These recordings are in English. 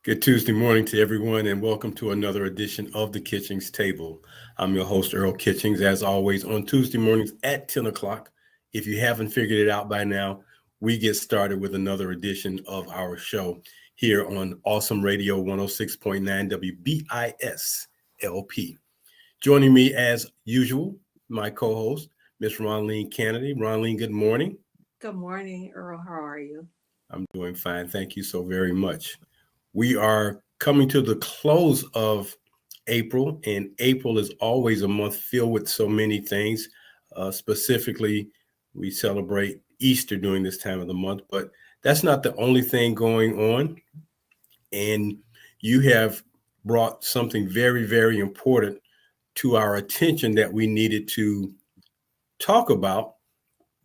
Good Tuesday morning to everyone, and welcome to another edition of the Kitchings Table. I'm your host, Earl Kitchings, as always, on Tuesday mornings at 10 o'clock. If you haven't figured it out by now, we get started with another edition of our show here on Awesome Radio 106.9 WBIS LP. Joining me, as usual, my co host, Miss Ronleen Kennedy. Ronleen, good morning. Good morning, Earl. How are you? I'm doing fine. Thank you so very much. We are coming to the close of April, and April is always a month filled with so many things. Specifically, we celebrate Easter during this time of the month, but that's not the only thing going on. And you have brought something very, very important to our attention that we needed to talk about,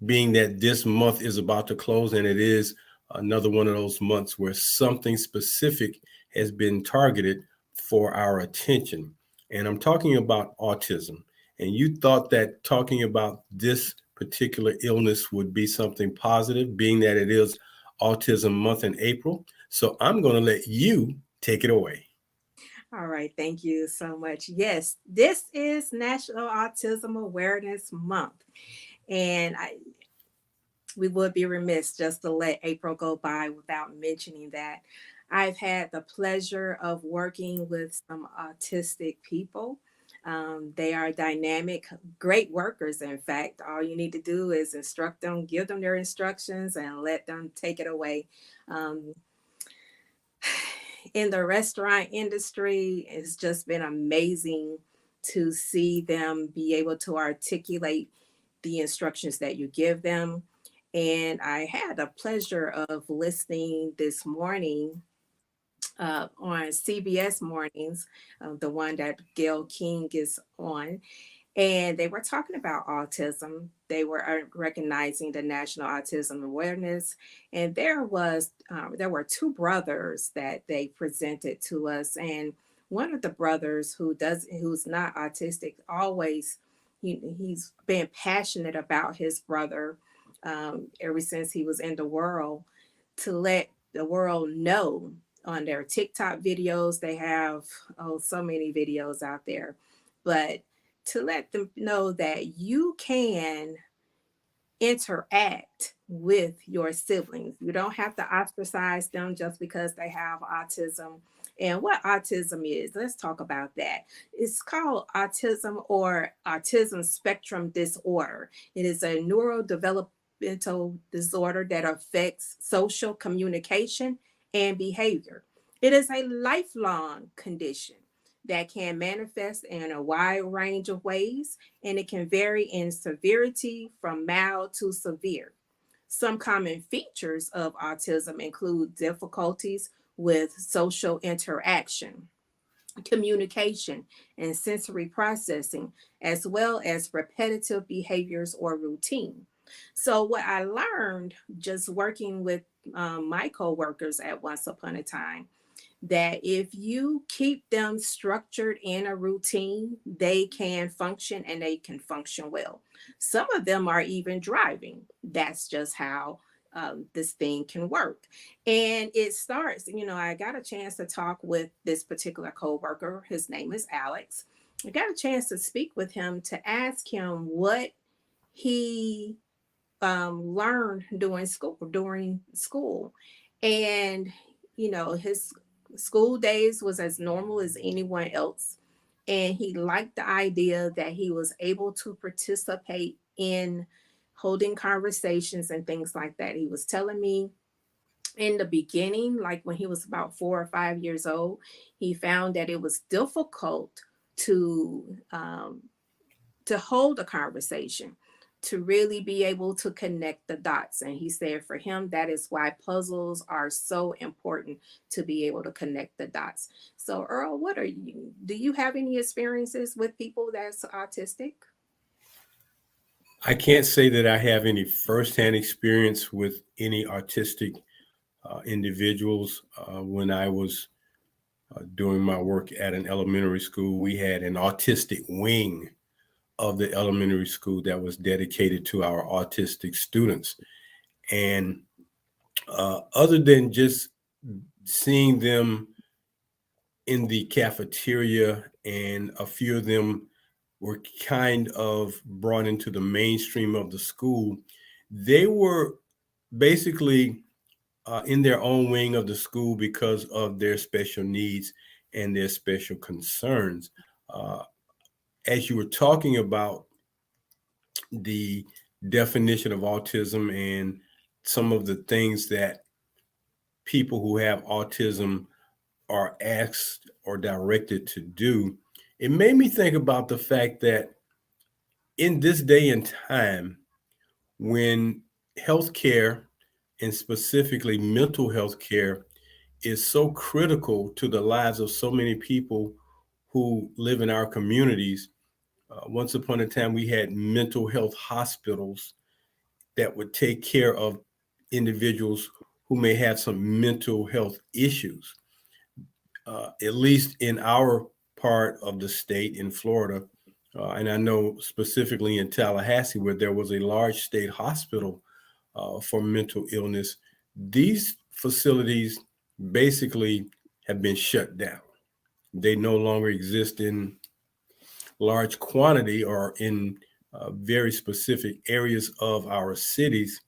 being that this month is about to close, and it is another one of those months where something specific has been targeted for our attention. And I'm talking about autism. And you thought that talking about this particular illness would be something positive, being that it is Autism Month in April. So I'm going to let you take it away. All right, thank you so much. Yes, this is National Autism Awareness Month, and we would be remiss just to let April go by without mentioning that. I've had the pleasure of working with some autistic people. They are dynamic, great workers. In fact, all you need to do is instruct them, give them their instructions, and let them take it away. Um, in the restaurant industry, it's just been amazing to see them be able to articulate the instructions that you give them. And I had the pleasure of listening this morning on CBS Mornings, the one that Gail King is on, and they were talking about autism. They were recognizing the National Autism Awareness, and there were two brothers that they presented to us, and one of the brothers who's not autistic always he's been passionate about his brother ever since he was in the world, to let the world know on their TikTok videos. They have so many videos out there, but to let them know that you can interact with your siblings. You don't have to ostracize them just because they have autism. And what autism is, let's talk about that. It's called autism or autism spectrum disorder. It is a neurodevelopmental disorder that affects social communication and behavior. It is a lifelong condition that can manifest in a wide range of ways, and it can vary in severity from mild to severe. Some common features of autism include difficulties with social interaction, communication, and sensory processing, as well as repetitive behaviors or routine. So, what I learned just working with my coworkers at Once Upon a Time, that if you keep them structured in a routine, they can function and they can function well. Some of them are even driving. That's just how this thing can work. And it starts, I got a chance to talk with this particular coworker. His name is Alex. I got a chance to speak with him to ask him what he learned during school. And his school days was as normal as anyone else, and he liked the idea that he was able to participate in holding conversations and things like that. He was telling me in the beginning, like when he was about 4 or 5 years old, he found that it was difficult to hold a conversation, to really be able to connect the dots. And he said for him, that is why puzzles are so important, to be able to connect the dots. So, Earl, do you have any experiences with people that's autistic? I can't say that I have any firsthand experience with any artistic individuals. When I was doing my work at an elementary school, we had an autistic wing of the elementary school that was dedicated to our autistic students. And other than just seeing them in the cafeteria, and a few of them were kind of brought into the mainstream of the school. They were basically in their own wing of the school because of their special needs and their special concerns. Uh, as you were talking about the definition of autism and some of the things that people who have autism are asked or directed to do, it made me think about the fact that in this day and time, when healthcare and specifically mental health care is so critical to the lives of so many people who live in our communities. Once upon a time, we had mental health hospitals that would take care of individuals who may have some mental health issues. At least in our part of the state in Florida, and I know specifically in Tallahassee, where there was a large state hospital for mental illness, these facilities basically have been shut down. They no longer exist in large quantity or in very specific areas of our cities.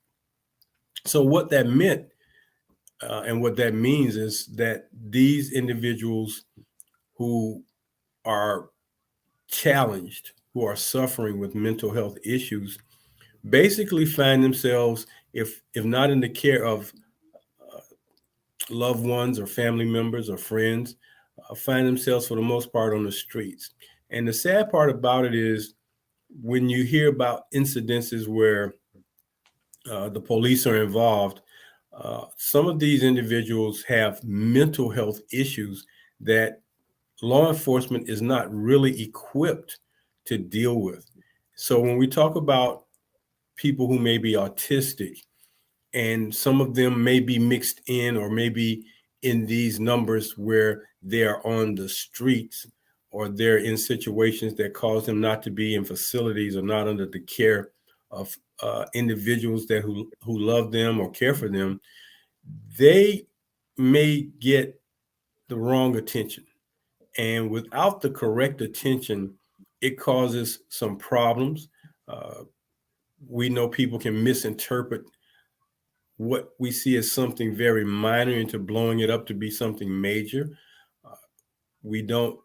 So, what that meant and what that means is that these individuals who are challenged, who are suffering with mental health issues, basically find themselves, if not in the care of loved ones or family members or friends, find themselves for the most part on the streets. And the sad part about it is when you hear about incidences where the police are involved, some of these individuals have mental health issues that law enforcement is not really equipped to deal with. So when we talk about people who may be autistic, and some of them may be mixed in or maybe in these numbers where they are on the streets or they're in situations that cause them not to be in facilities or not under the care of individuals that who love them or care for them, they may get the wrong attention. And without the correct attention, it causes some problems. Uh, we know people can misinterpret what we see as something very minor into blowing it up to be something major. Uh, we don't,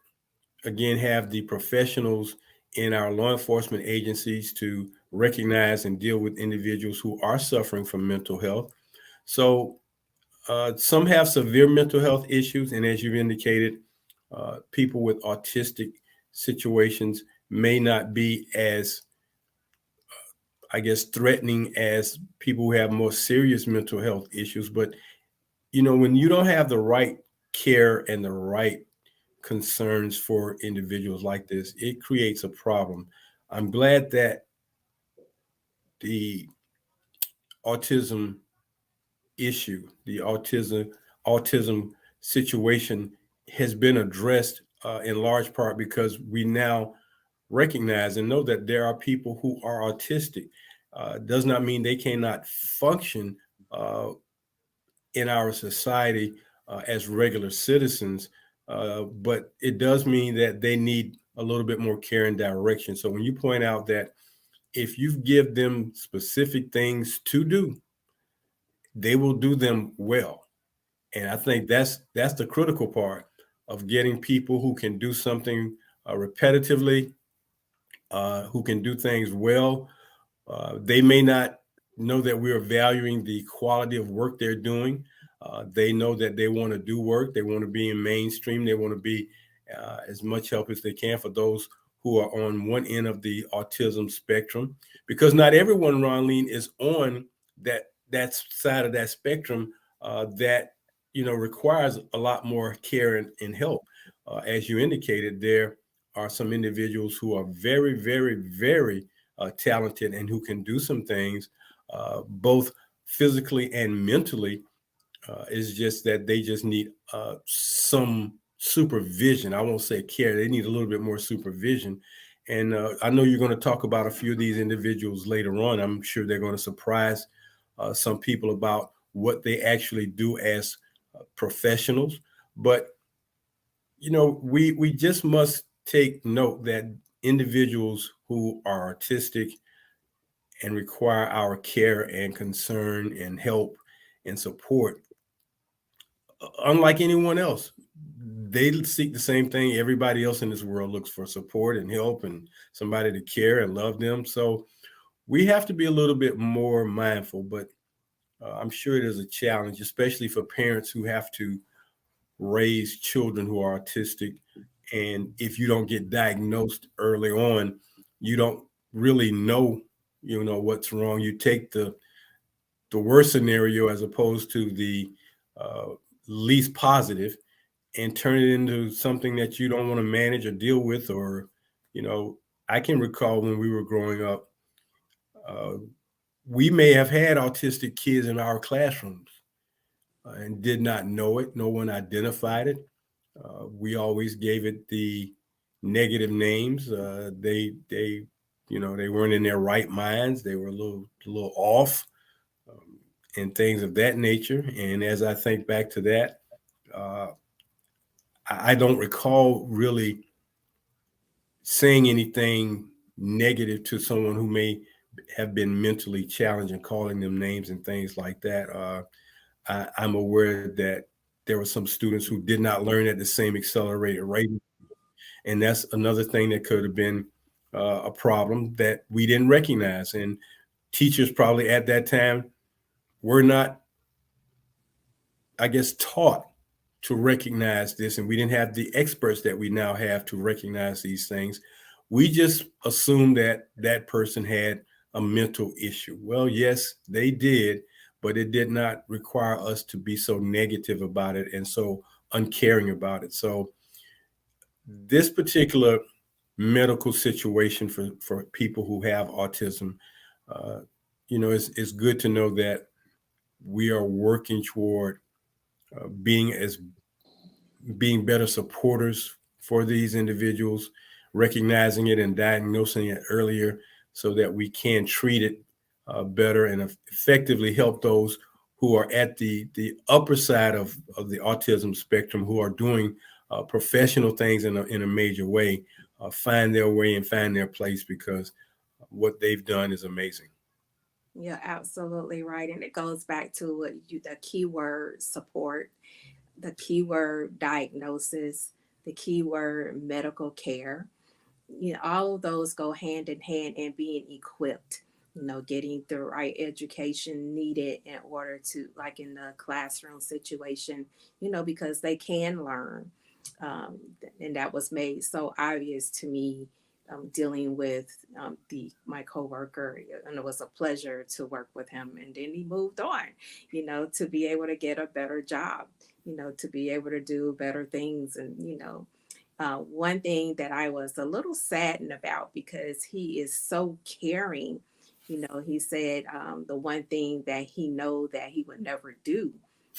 again, have the professionals in our law enforcement agencies to recognize and deal with individuals who are suffering from mental health. So some have severe mental health issues, and as you've indicated, people with autistic situations may not be as, I guess, threatening as people who have more serious mental health issues. But when you don't have the right care and the right concerns for individuals like this, it creates a problem. I'm glad that the autism the autism situation has been addressed in large part because we now recognize and know that there are people who are autistic. Does not mean they cannot function uh, in our society as regular citizens, but it does mean that they need a little bit more care and direction. So when you point out that if you give them specific things to do, they will do them well. And I think that's the critical part of getting people who can do something repetitively, who can do things well. They may not know that we are valuing the quality of work they're doing. They know that they want to do work. They want to be in mainstream. They want to be as much help as they can for those who are on one end of the autism spectrum, because not everyone, Ronleen, is on that side of that spectrum that requires a lot more care and help. As you indicated, there are some individuals who are very, very, very talented and who can do some things, both physically and mentally. It's just that they just need some supervision. I won't say care. They need a little bit more supervision. And I know you're going to talk about a few of these individuals later on. I'm sure they're going to surprise some people about what they actually do as professionals. But we just must take note that individuals who are autistic and require our care and concern and help and support, unlike anyone else, they seek the same thing everybody else in this world looks for: support and help and somebody to care and love them. So we have to be a little bit more mindful, but I'm sure it is a challenge, especially for parents who have to raise children who are autistic. And if you don't get diagnosed early on, you don't really know, what's wrong. You take the worst scenario as opposed to the uh, least positive, and turn it into something that you don't want to manage or deal with. Or, you know, I can recall when we were growing up, uh, we may have had autistic kids in our classrooms and did not know it. No one identified it. We always gave it the negative names. They weren't in their right minds. They were a little off, and things of that nature. And as I think back to that, uh, I don't recall really saying anything negative to someone who may have been mentally challenged and calling them names and things like that. I'm aware that there were some students who did not learn at the same accelerated rate, and that's another thing that could have been a problem that we didn't recognize. And teachers probably at that time were not, I guess, taught to recognize this, and we didn't have the experts that we now have to recognize these things. We just assumed that that person had a mental issue. Well, yes, they did, but it did not require us to be so negative about it and so uncaring about it. So this particular medical situation for people who have autism, uh, it's good to know that we are working toward being as being better supporters for these individuals, recognizing it and diagnosing it earlier so that we can treat it better and effectively help those who are at the upper side of the autism spectrum, who are doing professional things in a major way, find their way and find their place, because what they've done is amazing. You're absolutely right. And it goes back to what the keyword support, the keyword diagnosis, the keyword medical care. All of those go hand in hand, and being equipped, getting the right education needed in order to, like in the classroom situation, because they can learn. um, and that was made so obvious to me, dealing with my coworker, and it was a pleasure to work with him. And then he moved on, to be able to get a better job, to be able to do better things. And one thing that I was a little saddened about, because he is so caring. He said, the one thing that he know that he would never do,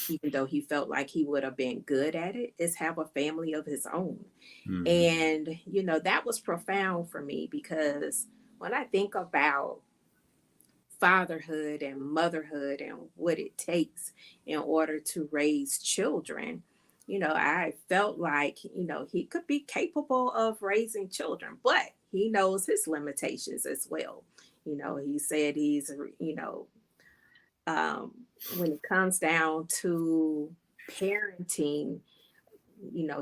even though he felt like he would have been good at it, is have a family of his own. Hmm. And that was profound for me, because when I think about fatherhood and motherhood and what it takes in order to raise children, I felt like, he could be capable of raising children, but he knows his limitations as well. He said he's, um, when it comes down to parenting,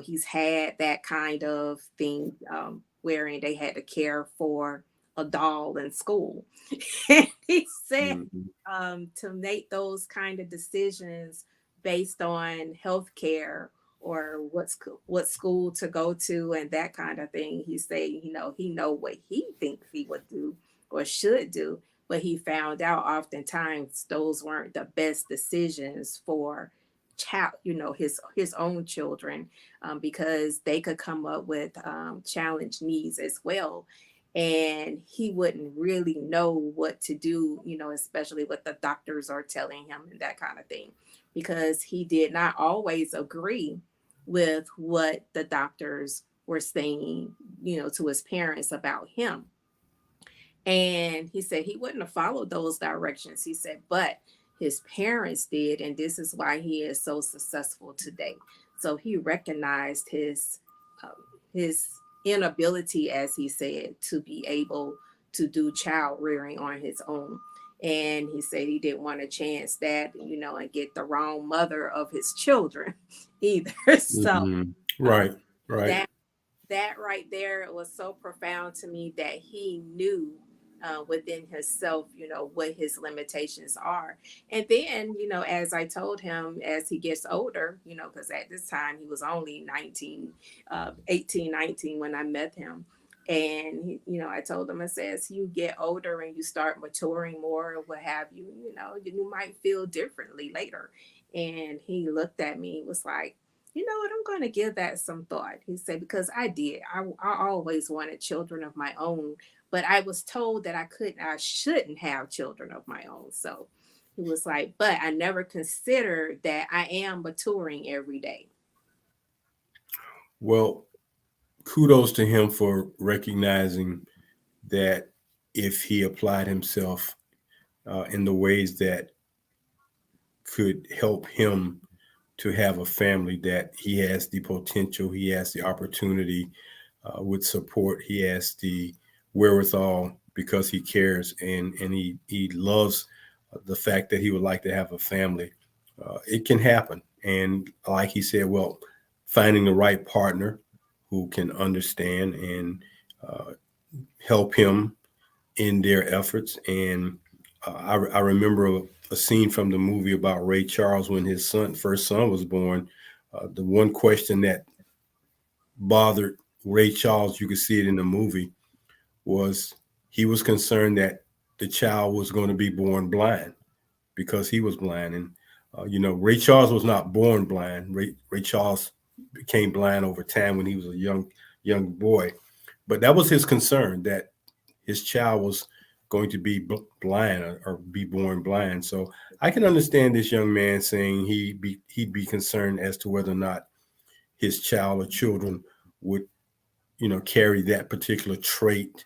he's had that kind of thing, wherein they had to care for a doll in school. And he said, Hmm. to make those kind of decisions based on healthcare, or what school to go to and that kind of thing. He said, he know what he thinks he would do or should do, but he found out oftentimes those weren't the best decisions for child, his own children, because they could come up with challenge needs as well. And he wouldn't really know what to do, especially what the doctors are telling him and that kind of thing, because he did not always agree with what the doctors were saying, to his parents about him. And he said he wouldn't have followed those directions. He said, but his parents did. And this is why he is so successful today. So he recognized his um, his inability, as he said, to be able to do child rearing on his own. And he said he didn't want to chance that, and get the wrong mother of his children either. So Mhm. uh, Right, right. that that right there was so profound to me that he knew within himself, what his limitations are. And then, as I told him, as he gets older, because at this time he was only 19, 18, 19 when I met him. And, I told him, I said, as you get older and you start maturing more or what have you, you might feel differently later. And he looked at me, was like, you know what, I'm going to give that some thought. He said, because I did. I always wanted children of my own, but I was told that I shouldn't have children of my own. So he was like, but I never considered that I am maturing every day. Well, kudos to him for recognizing that if he applied himself in the ways that could help him to have a family, that he has the potential, he has the opportunity with support, he has the wherewithal because he cares and he loves the fact that he would like to have a family. It can happen, and like he said, well, finding the right partner who can understand and uh, help him in their efforts. And I remember a scene from the movie about Ray Charles when his first son was born. The one question that bothered Ray Charles, you could see it in the movie, was he was concerned that the child was going to be born blind because he was blind. And, Ray Charles was not born blind. Ray Charles became blind over time when he was a young boy. But that was his concern, that his child was going to be blind or be born blind. So I can understand this young man saying he'd be concerned as to whether or not his child or children would carry that particular trait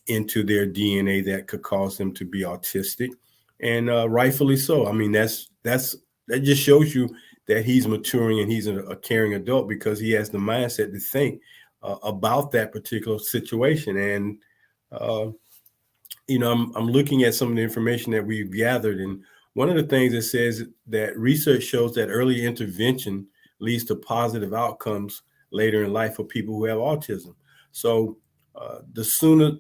into their DNA that could cause them to be autistic, and rightfully so. I mean, that just shows you that he's maturing and he's a caring adult because he has the mindset to think about that particular situation. And uh, I'm looking at some of the information that we've gathered, and one of the things it says that research shows that early intervention leads to positive outcomes later in life for people who have autism. So the sooner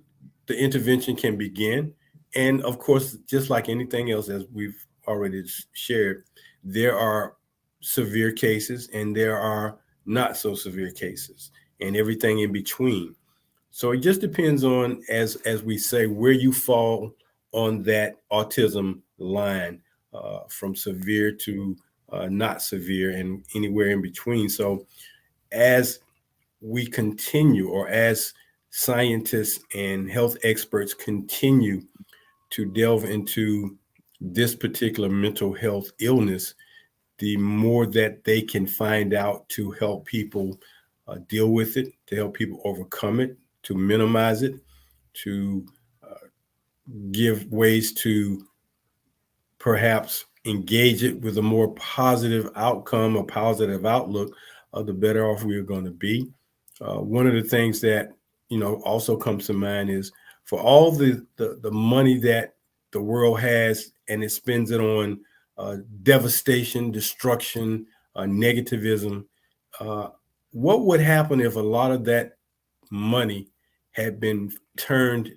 the intervention can begin, and of course, just like anything else, as we've already shared, there are severe cases and there are not so severe cases, and everything in between. So it just depends on, as we say, where you fall on that autism line, from severe to not severe, and anywhere in between. So as we continue, or as scientists and health experts continue to delve into this particular mental health illness, the more that they can find out to help people deal with it, to help people overcome it, to minimize it, to give ways to perhaps engage it with a more positive outcome, a positive outlook, the better off we are going to be. One of the things that also comes to mind is for all the money that the world has and it spends it on devastation, destruction, negativism. Uh, what would happen if a lot of that money had been turned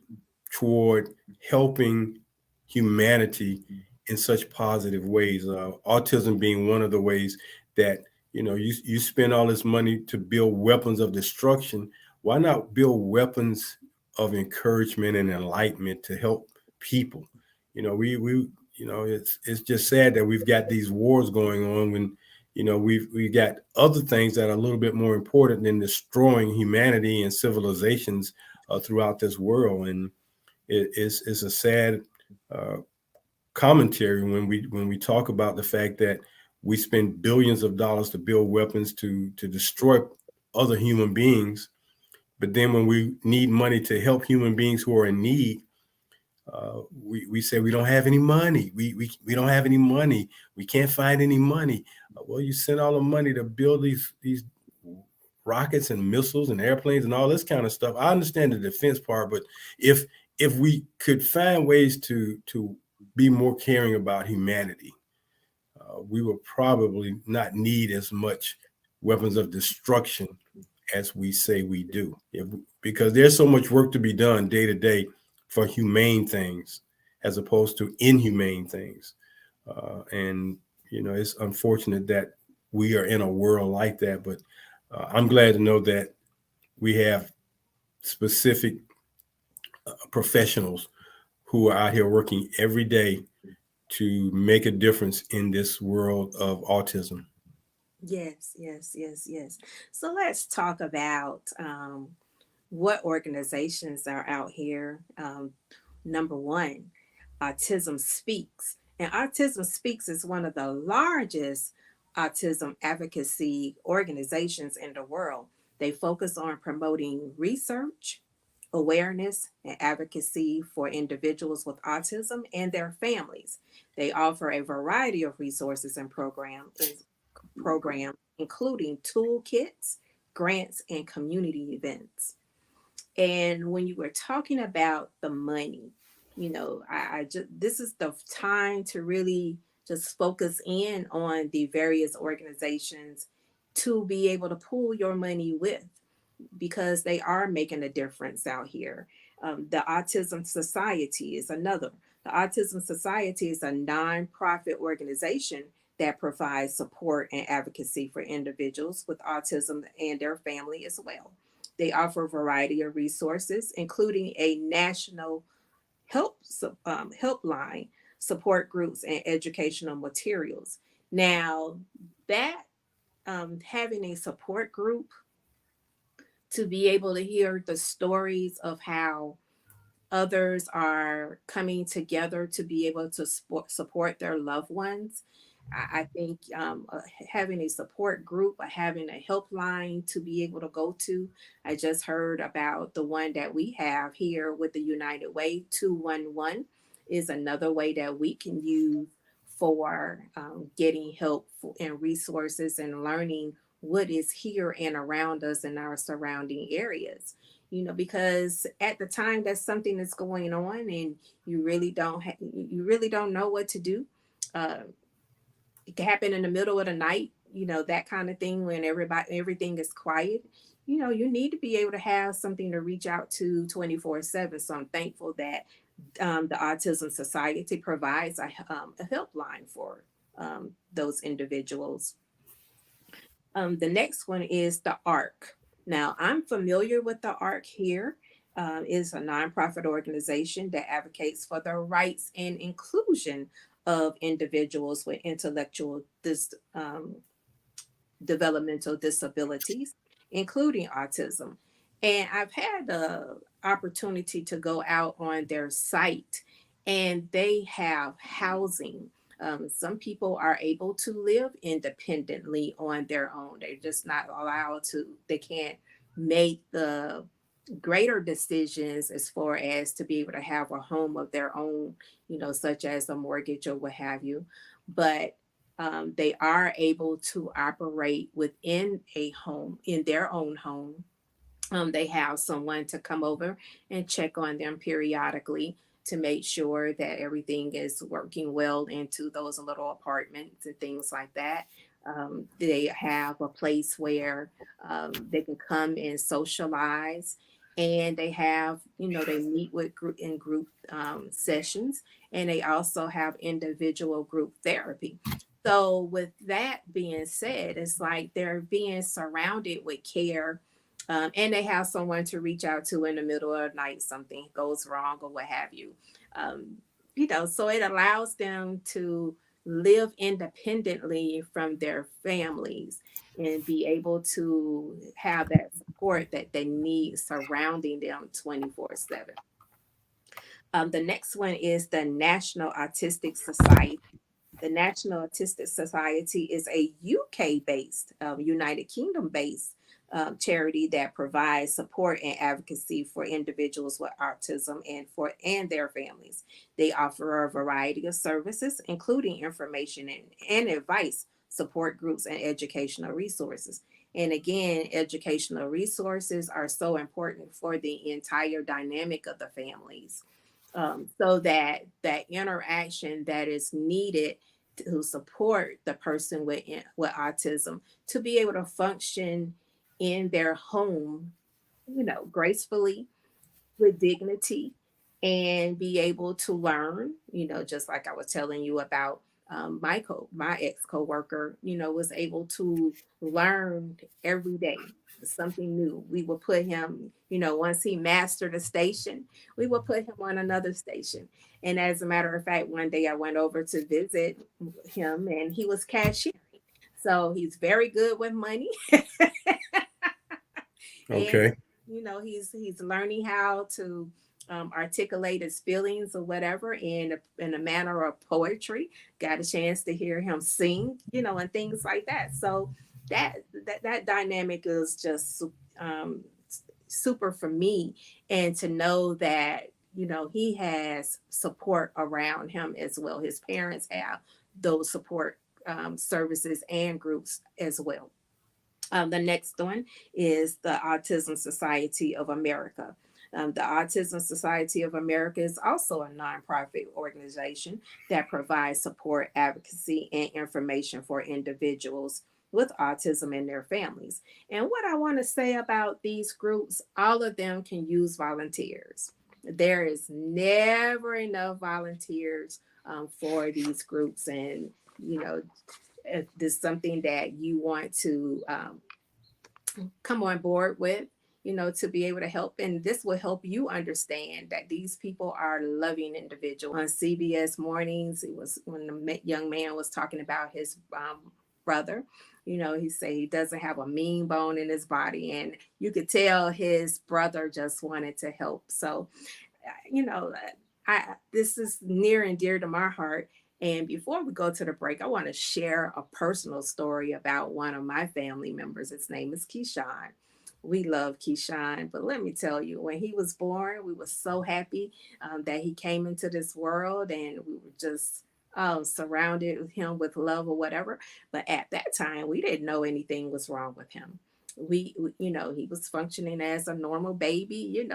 toward helping humanity in such positive ways? Autism being one of the ways that you spend all this money to build weapons of destruction. Why not build weapons of encouragement and enlightenment to help people? It's just sad that we've got these wars going on when we got other things that are a little bit more important than destroying humanity and civilizations throughout this world. And it's a sad uh, commentary when we talk about the fact that we spend billions of dollars to build weapons to destroy other human beings, but then when we need money to help human beings who are in need, we say we don't have any money. We don't have any money. We can't find any money. Well, you send all the money to build these rockets and missiles and airplanes and all this kind of stuff. I understand the defense part, but if we could find ways to be more caring about humanity, we will probably not need as much weapons of destruction as we say we do. Because there's so much work to be done day to day for humane things as opposed to inhumane things. And, it's unfortunate that we are in a world like that. But I'm glad to know that we have specific professionals who are out here working every day to make a difference in this world of autism. Yes, yes, yes, yes. So let's talk about what organizations are out here. Number one, Autism Speaks. And Autism Speaks is one of the largest autism advocacy organizations in the world. They focus on promoting research, awareness, and advocacy for individuals with autism and their families. They offer a variety of resources and programs, including toolkits, grants, and community events. And when you were talking about the money, I just this is the time to really just focus in on the various organizations to be able to pool your money with, because they are making a difference out here. The Autism Society is another. The Autism Society is a nonprofit organization that provides support and advocacy for individuals with autism and their family as well. They offer a variety of resources, including a national helpline, support groups, and educational materials. Now, that having a support group to be able to hear the stories of how others are coming together to be able to support their loved ones. I think having a support group, having a helpline to be able to go to. I just heard about the one that we have here with the United Way. 211 is another way that we can use for getting help and resources and learning what is here and around us in our surrounding areas. Because at the time that something is going on and you really don't know what to do. uh, it can happen in the middle of the night, that kind of thing, when everything is quiet. You need to be able to have something to reach out to 24/7. So I'm thankful that the Autism Society provides a helpline for those individuals. The next one is the ARC. Now, I'm familiar with the ARC here. Is a nonprofit organization that advocates for the rights and inclusion of individuals with developmental disabilities, including autism. And I've had the opportunity to go out on their site, and they have housing. Some people are able to live independently on their own. They're just not allowed to, they can't make the greater decisions as far as to be able to have a home of their own, such as a mortgage or what have you. But they are able to operate within a home, in their own home. They have someone to come over and check on them periodically to make sure that everything is working well into those little apartments and things like that. They have a place where they can come and socialize. And they have, they meet with group sessions, and they also have individual group therapy. So, with that being said, it's like they're being surrounded with care, and they have someone to reach out to in the middle of the night, something goes wrong or what have you. Um, so it allows them to live independently from their families and be able to have that support that they need surrounding them 24/7. The next one is the National Autistic Society. The National Autistic Society is a UK based, United Kingdom based charity that provides support and advocacy for individuals with autism and their families. They offer a variety of services, including information and advice support groups, and educational resources. And again, educational resources are so important for the entire dynamic of the families, so that that interaction that is needed to support the person with autism to be able to function in their home, gracefully, with dignity, and be able to learn, just like I was telling you about, my ex coworker, was able to learn every day something new. We would put him, once he mastered a station, we would put him on another station. And as a matter of fact, one day I went over to visit him and he was cashiering. So he's very good with money. And Okay. he's learning how to articulate his feelings or whatever in a manner of poetry. Got a chance to hear him sing, and things like that. So that dynamic is just um, super for me, and to know that he has support around him as well. His parents have those support services and groups as well. The next one is the Autism Society of America. The Autism Society of America is also a nonprofit organization that provides support, advocacy, and information for individuals with autism and their families. And what I want to say about these groups, all of them can use volunteers. There is never enough volunteers for these groups. And, if this is something that you want to come on board with, to be able to help. And this will help you understand that these people are loving individuals. On CBS Mornings, it was when the young man was talking about his brother. He said he doesn't have a mean bone in his body. And you could tell his brother just wanted to help. So, you know, this is near and dear to my heart. And before we go to the break, I want to share a personal story about one of my family members. His name is Keyshawn. We love Keyshawn, but let me tell you, when he was born, we were so happy that he came into this world, and we were just surrounded with him with love or whatever. But at that time, we didn't know anything was wrong with him. He was functioning as a normal baby.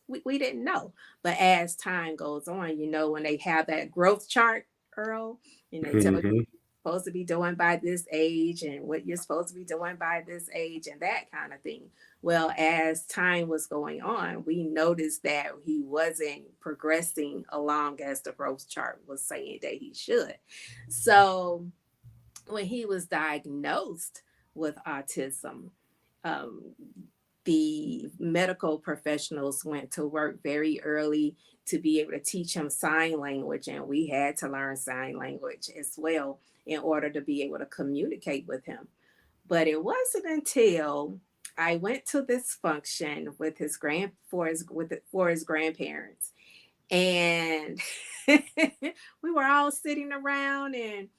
We didn't know. But as time goes on, when they have that growth chart, Earl, and they tell you Hmm. supposed to be doing by this age and what you're supposed to be doing by this age and that kind of thing. Well, as time was going on, we noticed that he wasn't progressing along as the growth chart was saying that he should. So when he was diagnosed with autism, um, the medical professionals went to work very early to be able to teach him sign language, and we had to learn sign language as well in order to be able to communicate with him. But it wasn't until I went to this function with his grand for his with for his grandparents, and we were all sitting around, and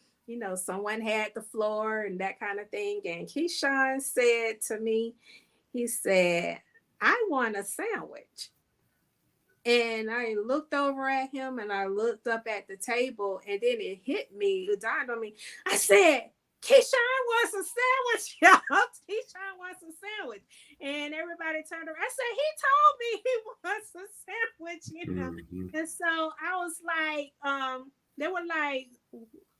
someone had the floor and that kind of thing, and Keyshawn said to me, he said, I want a sandwich. And I looked over at him and I looked up at the table, and then it hit me, it dawned on me. I said, Keyshawn wants a sandwich, y'all. Keyshawn wants a sandwich. And everybody turned around. I said, he told me he wants a sandwich. Hmm. And so I was like, they were like,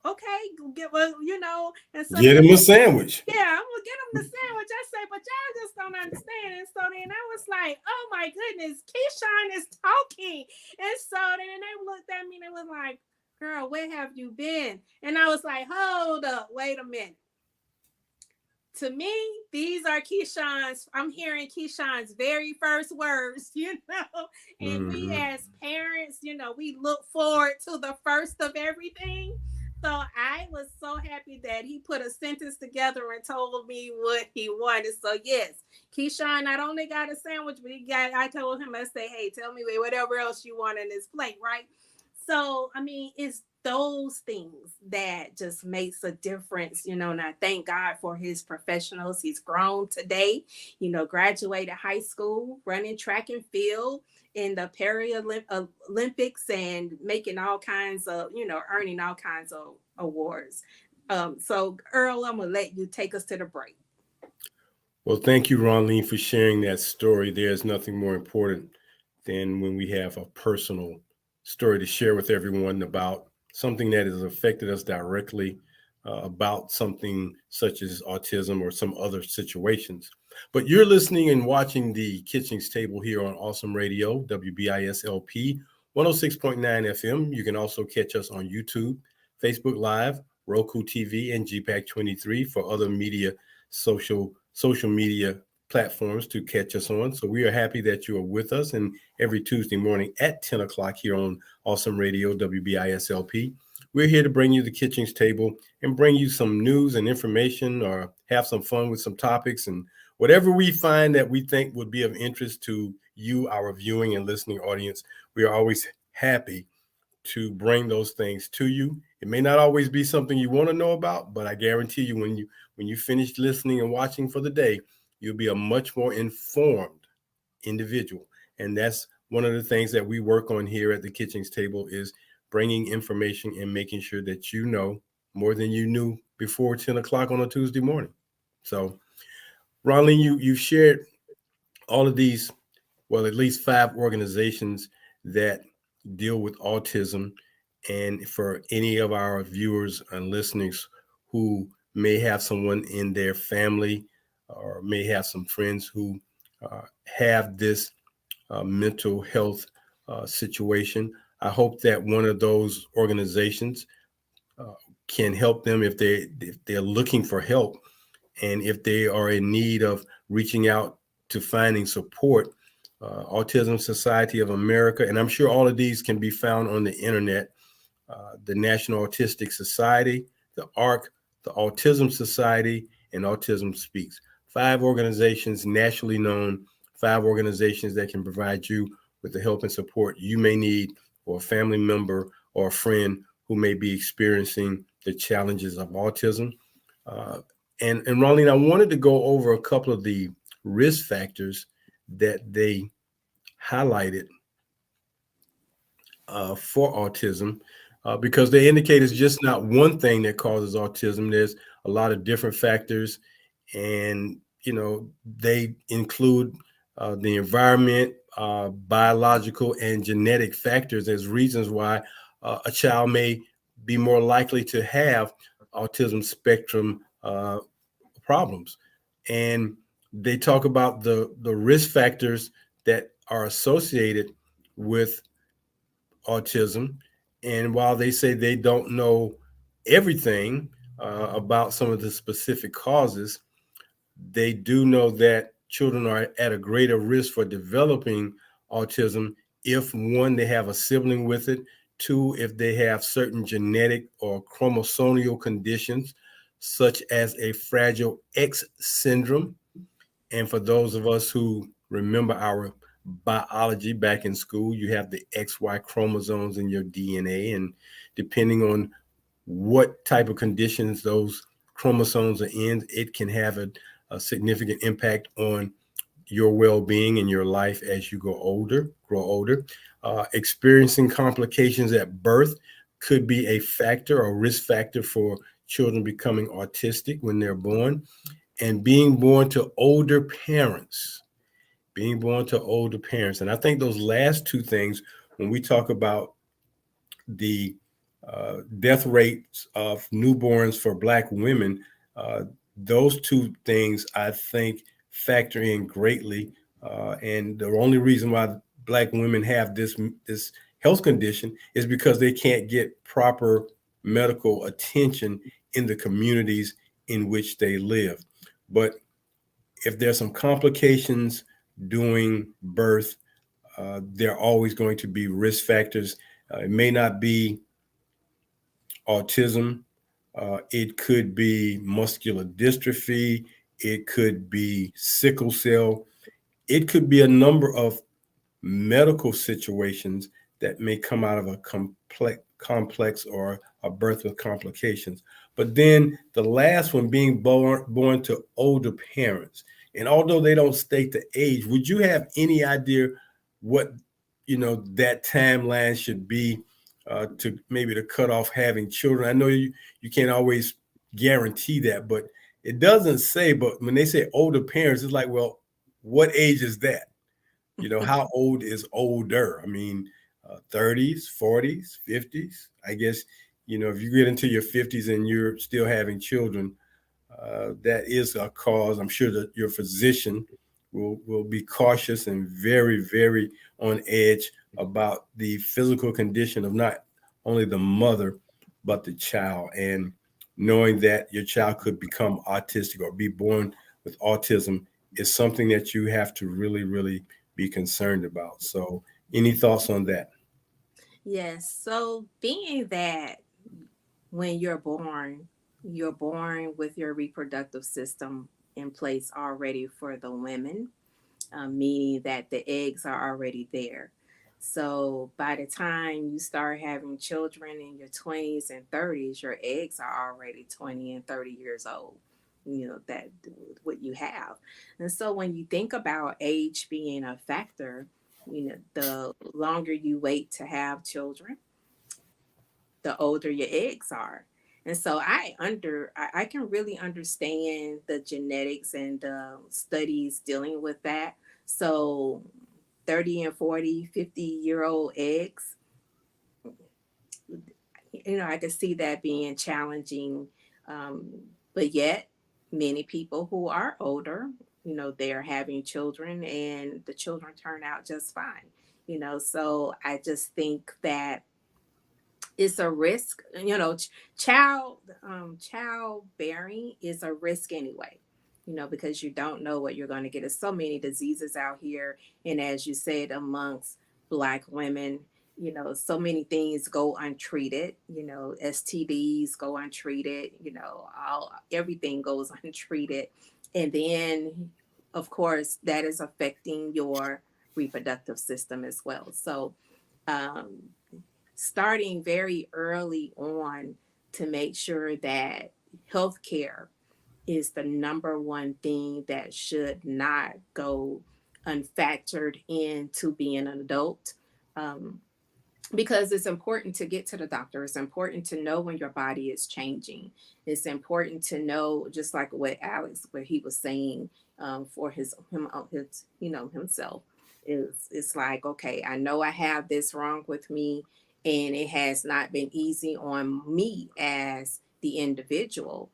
okay, get well, and some of Get them, him a sandwich. yeah, I'm gonna get them the sandwich. I say, but y'all just don't understand. And so then I was like, oh my goodness, Keyshawn is talking. And so then they looked at me and they was like, girl, where have you been? And I was like, hold up, wait a minute. To me, these are Keyshawn's. I'm hearing Keyshawn's very first words, and we Hmm. as parents, we look forward to the first of everything. So I was so happy that he put a sentence together and told me what he wanted. So yes, Keyshawn not only got a sandwich, but I told him, I say, hey, tell me whatever else you want in this plate, right? So I mean, it's those things that just makes a difference, and I thank God for his professionals. He's grown today, graduated high school, running track and field in the Olympics, and making all kinds of, earning all kinds of awards. So Earl, I'm gonna let you take us to the break. Well, thank you, Ronleen, for sharing that story. There's nothing more important than when we have a personal story to share with everyone about something that has affected us directly, about something such as autism or some other situations. But you're listening and watching the Kitchings Table here on Awesome Radio, WBISLP 106.9 FM. You can also catch us on YouTube, Facebook Live, Roku TV, and GPAC 23 for other media social media platforms to catch us on. So we are happy that you are with us, and every Tuesday morning at 10 o'clock here on Awesome Radio, WBISLP. We're here to bring you the Kitchings Table and bring you some news and information, or have some fun with some topics, and whatever we find that we think would be of interest to you, our viewing and listening audience. We are always happy to bring those things to you. It may not always be something you want to know about, but I guarantee you, when you finish listening and watching for the day, you'll be a much more informed individual. And that's one of the things that we work on here at the Kitchings Table, is bringing information and making sure that you know more than you knew before 10 o'clock on a Tuesday morning. So, Ronlene, you've shared all of these, well, at least 5 organizations that deal with autism. And for any of our viewers and listeners who may have someone in their family or may have some friends who have this mental health situation, I hope that one of those organizations uh, can help them if they're looking for help, and if they are in need of reaching out to finding support. Autism Society of America, and I'm sure all of these can be found on the internet. The National Autistic Society, the ARC, the Autism Society, and Autism Speaks. 5 organizations, nationally known, 5 organizations that can provide you with the help and support you may need, or a family member or a friend who may be experiencing the challenges of autism. Uh, and Ronline, I wanted to go over a couple of the risk factors that they highlighted for autism, because they indicate it's just not one thing that causes autism. There's a lot of different factors, and they include the environment, biological and genetic factors as reasons why a child may be more likely to have autism spectrum problems. And they talk about the risk factors that are associated with autism. And while they say they don't know everything about some of the specific causes, they do know that children are at a greater risk for developing autism if, one, they have a sibling with it, two, if they have certain genetic or chromosomal conditions, such as a Fragile X syndrome. And for those of us who remember our biology back in school, you have the XY chromosomes in your DNA. And depending on what type of conditions those chromosomes are in, it can have a significant impact on your well-being and your life as you grow older. Experiencing complications at birth could be a factor or risk factor for children becoming autistic when they're born. And being born to older parents. And I think those last 2 things, when we talk about the death rates of newborns for Black women, uh, those 2 things I think factor in greatly. And the only reason why Black women have this health condition is because they can't get proper medical attention in the communities in which they live. But if there's some complications during birth, there are always going to be risk factors. It may not be autism. It could be muscular dystrophy. It could be sickle cell. It could be a number of medical situations that may come out of a complex or a birth with complications. But then the last one, being born to older parents. And although they don't state the age, would you have any idea what that timeline should be, to maybe to cut off having children? I know you can't always guarantee that, but it doesn't say. But when they say older parents, it's like, well, what age is that? How old is older? I mean, 30s, 40s, 50s. I guess, if you get into your 50s and you're still having children, that is a cause. I'm sure that your physician will be cautious and very, very on edge about the physical condition of not only the mother, but the child. And knowing that your child could become autistic or be born with autism is something that you have to really, really be concerned about. So, any thoughts on that? Yes. So being that when you're born with your reproductive system in place already for the women, meaning that the eggs are already there. So by the time you start having children in your 20s and 30s, your eggs are already 20 and 30 years old. That what you have. And so when you think about age being a factor, the longer you wait to have children, the older your eggs are. And so I can really understand the genetics and the studies dealing with that. So 30 and 40, 50-year-old eggs, I could see that being challenging. Um, but yet many people who are older, they're having children and the children turn out just fine. So I just think that it's a risk. Childbearing is a risk anyway, because you don't know what you're going to get. There's so many diseases out here, and as you said, amongst Black women, so many things go untreated. STDs go untreated. All everything goes untreated, and then of course that is affecting your reproductive system as well. So um, starting very early on to make sure that healthcare is the number one thing that should not go unfactored into being an adult. Um, because it's important to get to the doctor. It's important to know when your body is changing. It's important to know, just like what he was saying, for himself. It's like, okay, I know I have this wrong with me, and it has not been easy on me as the individual,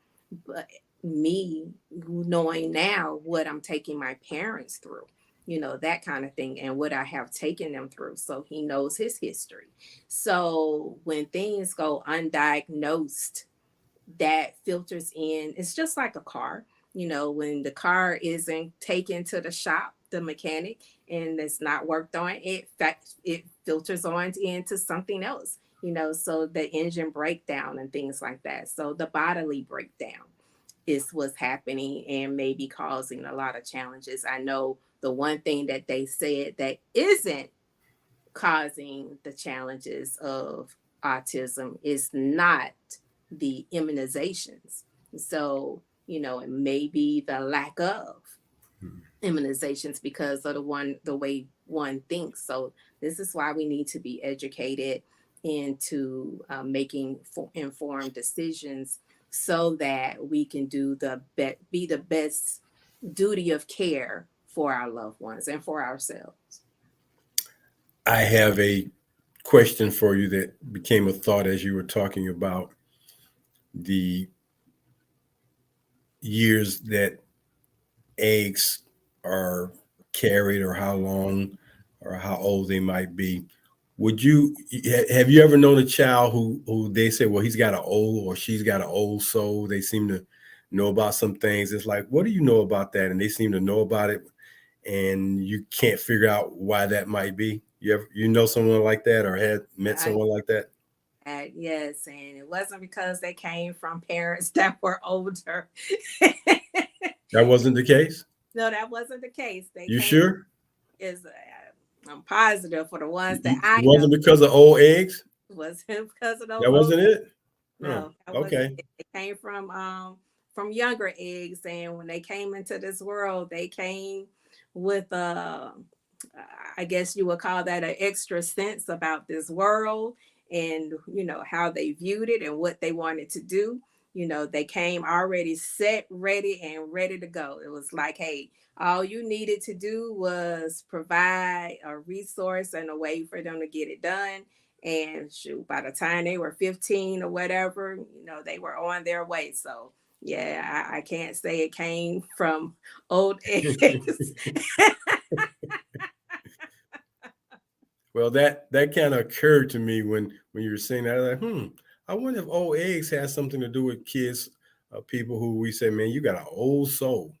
but me knowing now what I'm taking my parents through, that kind of thing, and what I have taken them through. So he knows his history. So when things go undiagnosed, that filters in. It's just like a car. When the car isn't taken to the shop, the mechanic, and it's not worked on, it filters on into something else. So the engine breakdown and things like that. So the bodily breakdown is what's happening and maybe causing a lot of challenges. I know the one thing that they said that isn't causing the challenges of autism is not the immunizations. So, it may be the lack of immunizations because of the way one thinks. So this is why we need to be educated into making informed decisions so that we can be the best duty of care for our loved ones and for ourselves. I have a question for you that became a thought as you were talking about the years that eggs are carried or how long or how old they might be. Would you have you ever known a child who they say, well, he's got an old or she's got an old soul? They seem to know about some things. It's like, what do you know about that? And they seem to know about it, and you can't figure out why that might be. You know someone like that or had met I someone like that? Yes, and it wasn't because they came from parents that were older. That wasn't the case. No, that wasn't the case. They You came sure? is I'm positive for the ones that It I know wasn't because of old eggs. wasn't because of those That old. wasn't it. Oh, No, that wasn't okay. it. They came from younger eggs, and when they came into this world, they came with I guess you would call that an extra sense about this world and how they viewed it and what they wanted to do. they came already set, ready, and ready to go. It was like, hey, all you needed to do was provide a resource and a way for them to get it done. And shoot, by the time they were 15 or whatever, they were on their way. So yeah, I can't say it came from old eggs. Well, that kind of occurred to me when you were saying that. I was like, I wonder if old eggs has something to do with kids, people who we say, man, you got an old soul.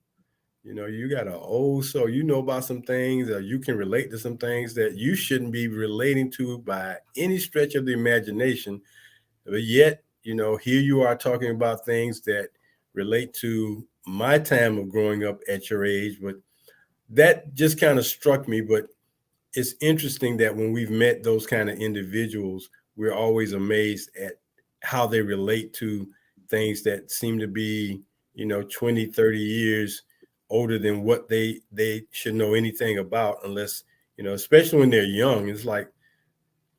You got an old soul. You know about some things, or you can relate to some things that you shouldn't be relating to by any stretch of the imagination. But yet, here you are talking about things that relate to my time of growing up at your age. But that just kind of struck me. But it's interesting that when we've met those kind of individuals, we're always amazed at how they relate to things that seem to be, 20, 30 years older than what they should know anything about, unless, especially when they're young. It's like,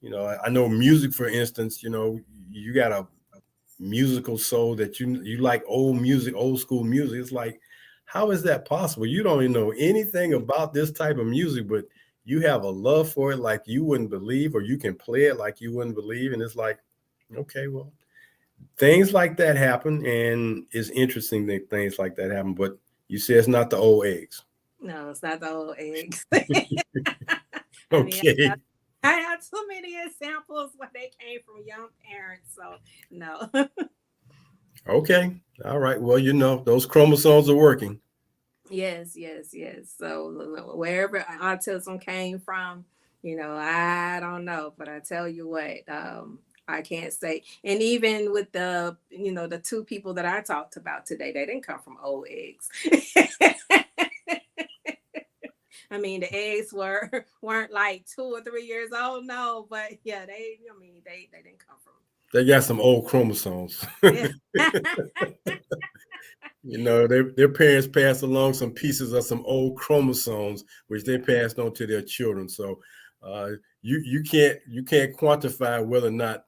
I know music, for instance, you got a musical soul that you like old music, old school music. It's like, how is that possible? You don't even know anything about this type of music, but you have a love for it like you wouldn't believe, or you can play it like you wouldn't believe. And it's like, okay, well, things like that happen, and it's interesting that things like that happen. But you say it's not the old eggs. No, it's not the old eggs. I mean, Okay. I have too many examples where they came from young parents. So no. Okay. All right. Well, those chromosomes are working. Yes, yes, yes. So wherever autism came from, I don't know, but I tell you what, I can't say. And even with the two people that I talked about today, they didn't come from old eggs. I mean, the eggs weren't like 2 or 3 years old, no, but yeah, they didn't come from. They got some old chromosomes. Yeah. Their parents passed along some pieces of some old chromosomes, which they passed on to their children. So uh, you can't quantify whether or not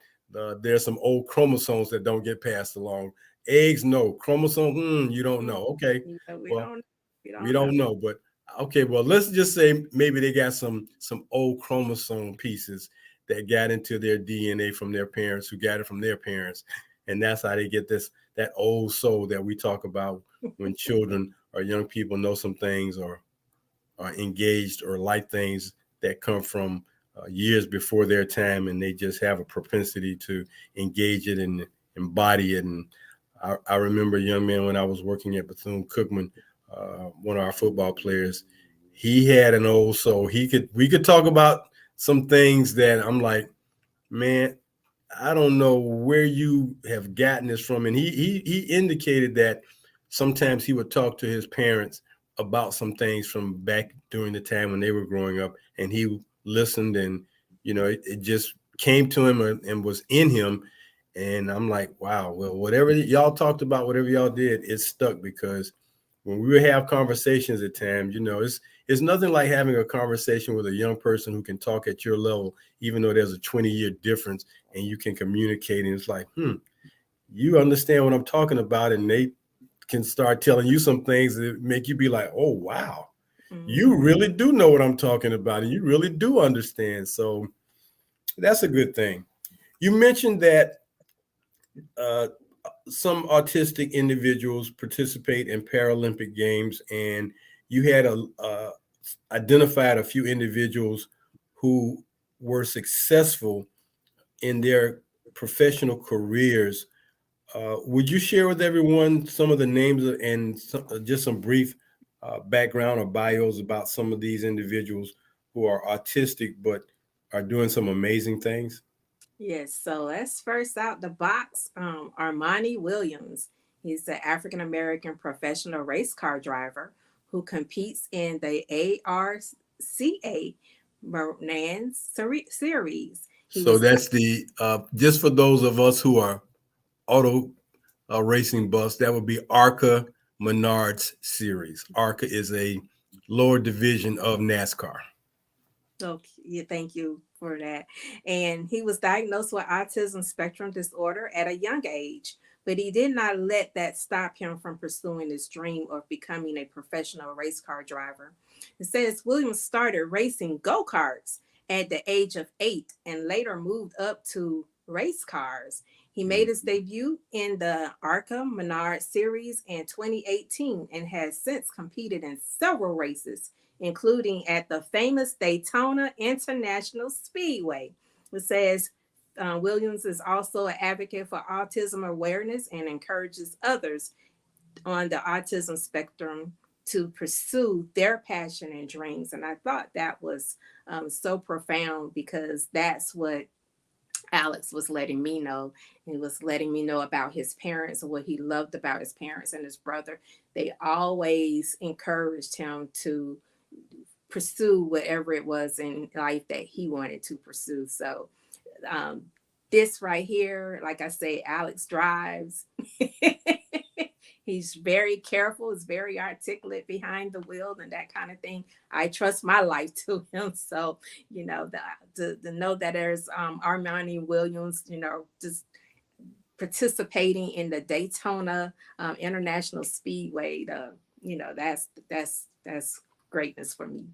there's some old chromosomes that don't get passed along. Eggs, no. Chromosomes, you don't know. Okay, Yeah, well, we we don't know. don't know, but okay, well, let's just say maybe they got some old chromosome pieces that got into their DNA from their parents, who got it from their parents, and that's how they get that old soul that we talk about when children or young people know some things, or are engaged or like things that come from years before their time, and they just have a propensity to engage it and embody it. And I remember a young man when I was working at Bethune-Cookman, one of our football players. He had an old soul. We could talk about some things that I'm like, man, I don't know where you have gotten this from. And he indicated that sometimes he would talk to his parents about some things from back during the time when they were growing up, and he listened, and it just came to him, and was in him. And I'm like, wow, well, whatever y'all talked about, whatever y'all did, it stuck, because when we would have conversations at times, it's nothing like having a conversation with a young person who can talk at your level, even though there's a 20-year difference, and you can communicate. And it's like, you understand what I'm talking about. And they can start telling you some things that make you be like, oh, wow, Mhm. you really do know what I'm talking about. And you really do understand. So that's a good thing. You mentioned that uh, some autistic individuals participate in Paralympic games, and you had identified a few individuals who were successful in their professional careers. Would you share with everyone some of the names and just some brief background or bios about some of these individuals who are autistic but are doing some amazing things? Yes, so let's first out the box. Armani Williams. He's the African American professional race car driver who competes in the ARCA Series. He So was that's the just for those of us who are auto racing buffs, that would be ARCA Menards Series. ARCA is a lower division of NASCAR. Okay, yeah, thank you for that. And he was diagnosed with autism spectrum disorder at a young age, but he did not let that stop him from pursuing his dream of becoming a professional race car driver. It says Williams started racing go-karts at the age of 8 and later moved up to race cars. He made his debut in the ARCA Menard Series in 2018 and has since competed in several races, including at the famous Daytona International Speedway. It says Williams is also an advocate for autism awareness and encourages others on the autism spectrum to pursue their passion and dreams. And I thought that was so profound because that's what Alex was letting me know. He was letting me know about his parents and what he loved about his parents and his brother. They always encouraged him to pursue whatever it was in life that he wanted to pursue. So, um, this right here, like I say, Alex drives. He's very careful, is very articulate behind the wheel and that kind of thing. I trust my life to him. So, to know that there's Armani Williams, just participating in the Daytona International Speedway, that's greatness for me.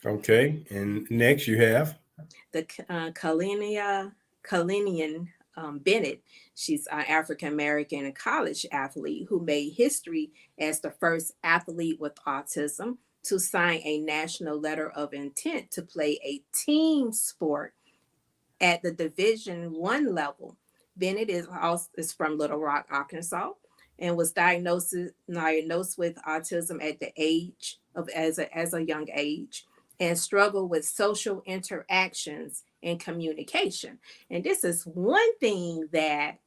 Okay. And next you have. The Kalinian Bennett. She's an African American college athlete who made history as the first athlete with autism to sign a national letter of intent to play a team sport at the Division I level. Bennett is from Little Rock, Arkansas, and was diagnosed with autism at the age of as a young age, and struggled with social interactions and communication. And this is one thing that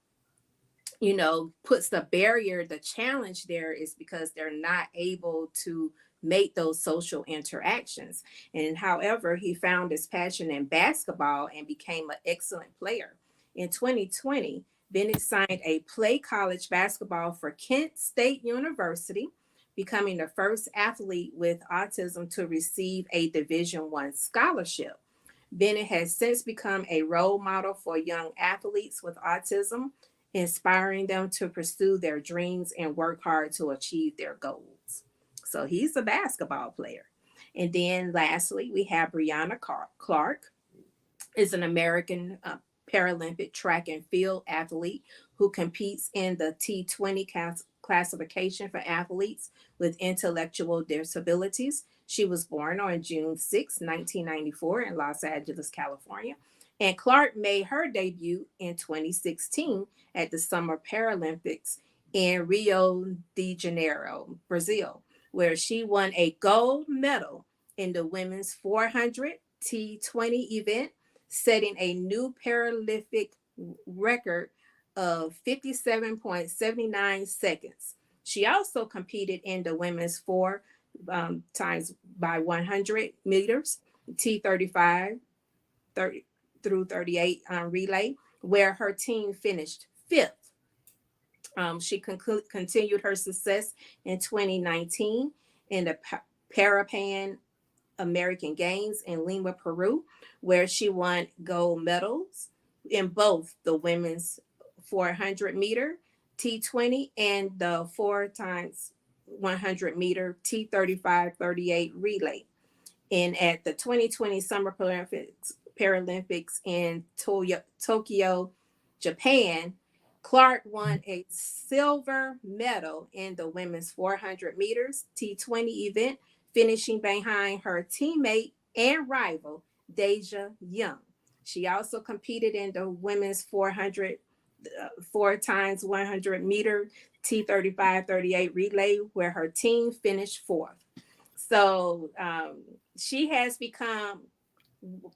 puts the barrier, the challenge there is because they're not able to make those social interactions. And however, he found his passion in basketball and became an excellent player. In 2020, Bennett signed a play college basketball for Kent State University, becoming the first athlete with autism to receive a Division I scholarship. Bennett has since become a role model for young athletes with autism, inspiring them to pursue their dreams and work hard to achieve their goals. So he's a basketball player. And then lastly, we have Brianna Clark, is an American Paralympic track and field athlete who competes in the T20 classification for athletes with intellectual disabilities. She was born on June 6, 1994, in Los Angeles, California. And Clark made her debut in 2016 at the Summer Paralympics in Rio de Janeiro, Brazil, where she won a gold medal in the women's 400 T20 event, setting a new Paralympic record of 57.79 seconds. She also competed in the women's 4 times by 100 meters, T35 30, through 38 relay, where her team finished fifth. She continued her success in 2019 in the Parapan American Games in Lima, Peru, where she won gold medals in both the women's 400 meter T20 and the 4 times 100 meter T35-38 relay. And at the 2020 Summer Paralympics in Tokyo, Japan, Clark won a silver medal in the women's 400 meters T20 event, finishing behind her teammate and rival, Deja Young. She also competed in the women's 4 times 100 meter T35-38 relay, where her team finished fourth. So she has become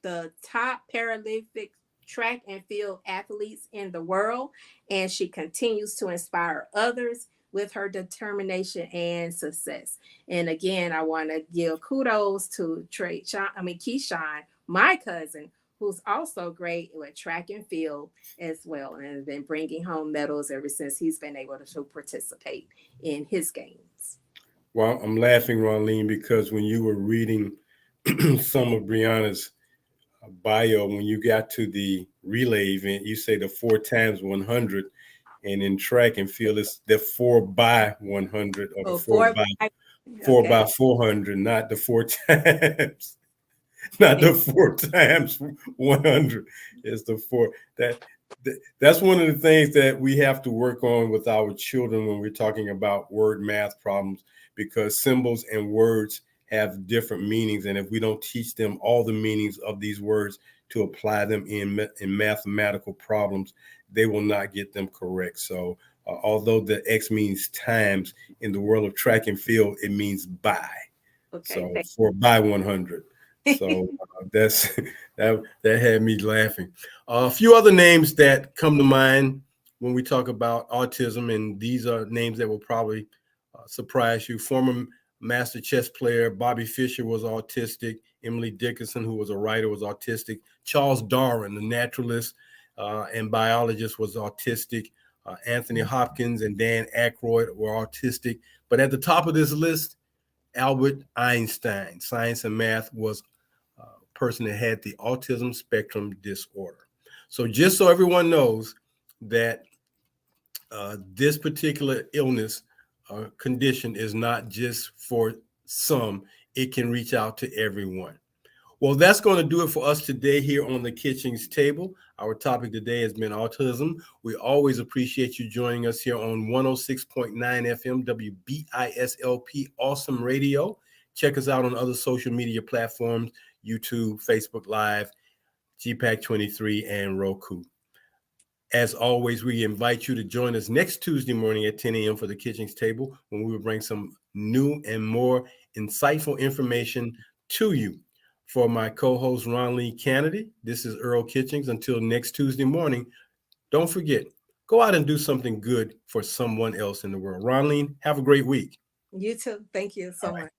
the top Paralympic track and field athletes in the world, and she continues to inspire others with her determination and success. And again, I want to give kudos to Keyshawn, my cousin, who's also great with track and field as well, and has been bringing home medals ever since he's been able to participate in his games. Well, I'm laughing, Ronline, because when you were reading some of Brianna's bio, when you got to the relay event, you say the 4 times 100. And in track and field, it's the 4x100 or the Oh, four four by by four okay. by 400, not the four times, not And the four times 100. It's the four that that's one of the things that we have to work on with our children when we're talking about word math problems, because symbols and words have different meanings, and if we don't teach them all the meanings of these words to apply them in mathematical problems, they will not get them correct. So although the X means times, in the world of track and field it means by. okay, So 4x100. So that's that had me laughing. A few other names that come to mind when we talk about autism, and these are names that will probably surprise you. Former master chess player Bobby Fischer was autistic. Emily Dickinson, who was a writer, was autistic. Charles Darwin, the naturalist and biologist, was autistic. Anthony Hopkins and Dan Aykroyd were autistic. But at the top of this list, Albert Einstein, science and math, was a person that had the autism spectrum disorder. So just so everyone knows that this particular illness condition is not just for some, it can reach out to everyone. Well, that's going to do it for us today here on the Kitchings Table. Our topic today has been autism. We always appreciate you joining us here on 106.9 FM WBISLP Awesome Radio. Check us out on other social media platforms: YouTube, Facebook Live, GPAC 23, and Roku. As always, we invite you to join us next Tuesday morning at 10 a.m. for the Kitchings Table, when we will bring some new and more insightful information to you. For my co-host, Ron Lee Kennedy, this is Earl Kitchings. Until next Tuesday morning, don't forget, go out and do something good for someone else in the world. Ron Lee, have a great week. you too. Thank you All so right. much.